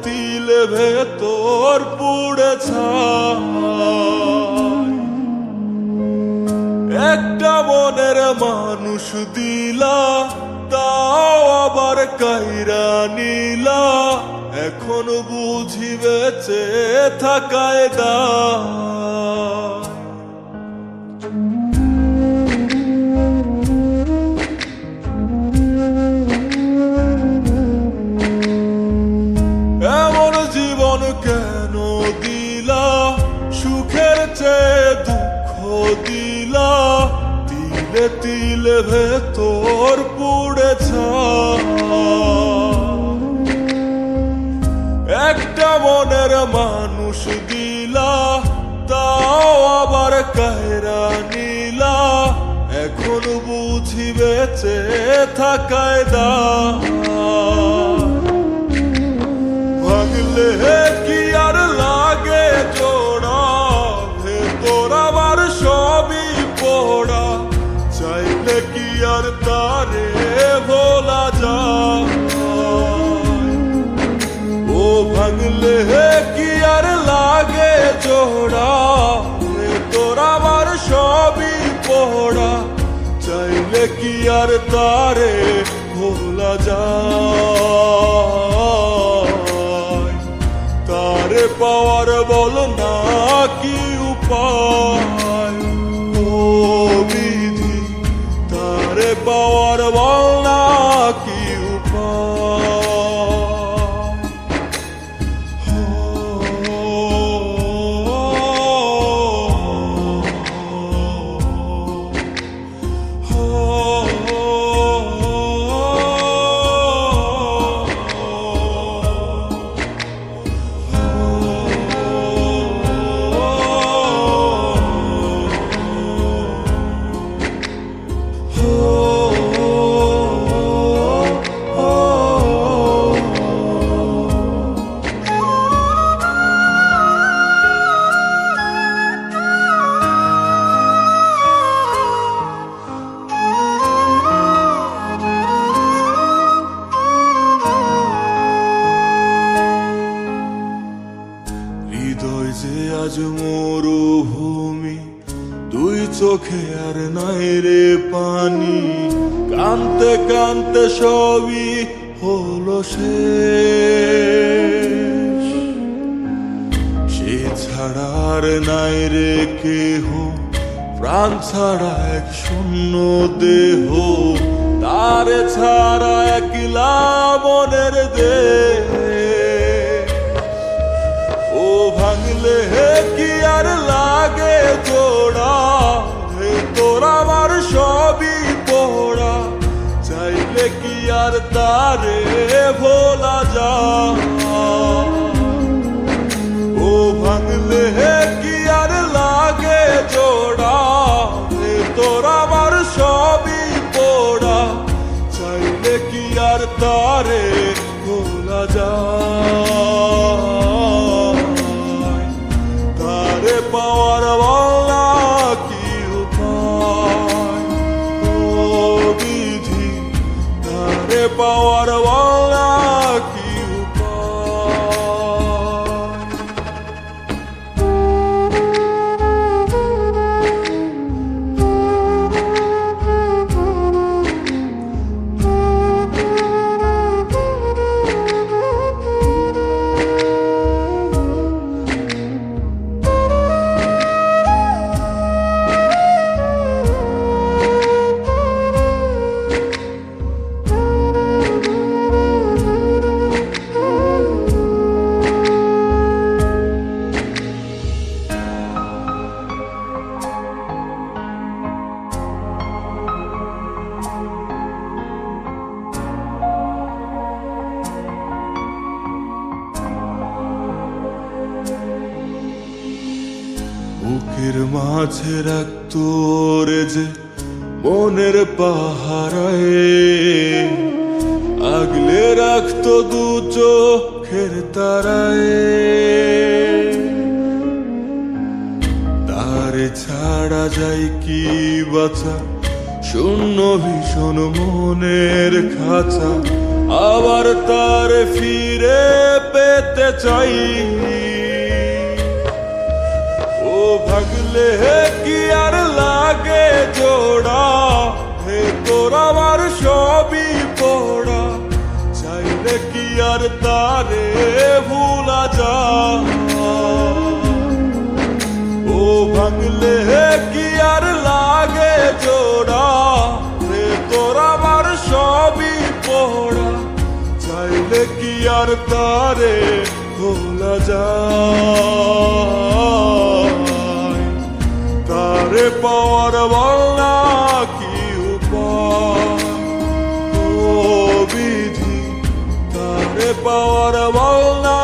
তিলে ভেতর পুড়ে ছাই। একটা মনের মানুষ দিলা, তাও আবার কাইরা নিলা, এখন বুঝি বেঁচে থাকায় দায়। এমন জীবন কেন দিলা, সুখের চেয়ে দুঃখ দিলা, তিলে তিলে ভেতর পুড়ে ছাই। একটা মনের মানুষ দিলা, তাও আবার কায়রা নিলা, এখন বুঝি বেঁচে থাকায় দায়। ভাঙলে কি আর লাগে জোড়া, ভেতর আবার সবই পোড়া, চাইলে কি আর তারে ভোলা যায়। ও ভাঙলে কি আর লাগে জোড়া, ভেতর আবার সবই পোড়া, চাইলে কি আর তারে ভোলা যায়। তারে পাওয়ার বল না কি উপায়, ও বিধি তারে পাওয়ার বল না কি উপায়। হৃদয় যে আজ মরুভূমি, দুই চোখে আর নাই রে পানি, কানতে কানতে সবই হলো শেষ। সে ছাড়া আর নাই রে কেহ, প্রাণ ছাড়া এক শূন্য দেহ, তারে ছাড়া একলা মনের দেহ। ও ভাঙলে কি আর লাগে জোড়া, ভেতর আমার সবই পোড়া, চাইলে কি আর তারে ভোলা যায়। ও ভাঙলে কি আর লাগে জোড়া, ভেতর আমার সবই পোড়া, চাইলে কি আর তারে ভোলা যায়। তারে পাওয়ার বলা কি উপায়, ও বিধি তারে পাওয়ার বলা কি বুকের মাঝে রাখতো রে যে মনের পাহারায়, আগলে রাখতো দু চোখের তারায়। তারে ছাড়া যায় কি বাঁচা, শূন্য ভীষণ মনের খাঁচা, আবার তার ফিরে পেতে চাই। ও ভাগলে কি আর লাগে জোড়া, হে তোর আমার সবই পোড়া, চাইলে কি আর তারে ভুলা যায়। ও ভাঙলে কি আর লাগে জোড়া, রে তোর আমার সবই পোড়া, চাইলে কি আর তারে ভোলা যায়। তারে পাওয়ার বল না কি উপায়, ও বিধি তারে পাওয়ার বল না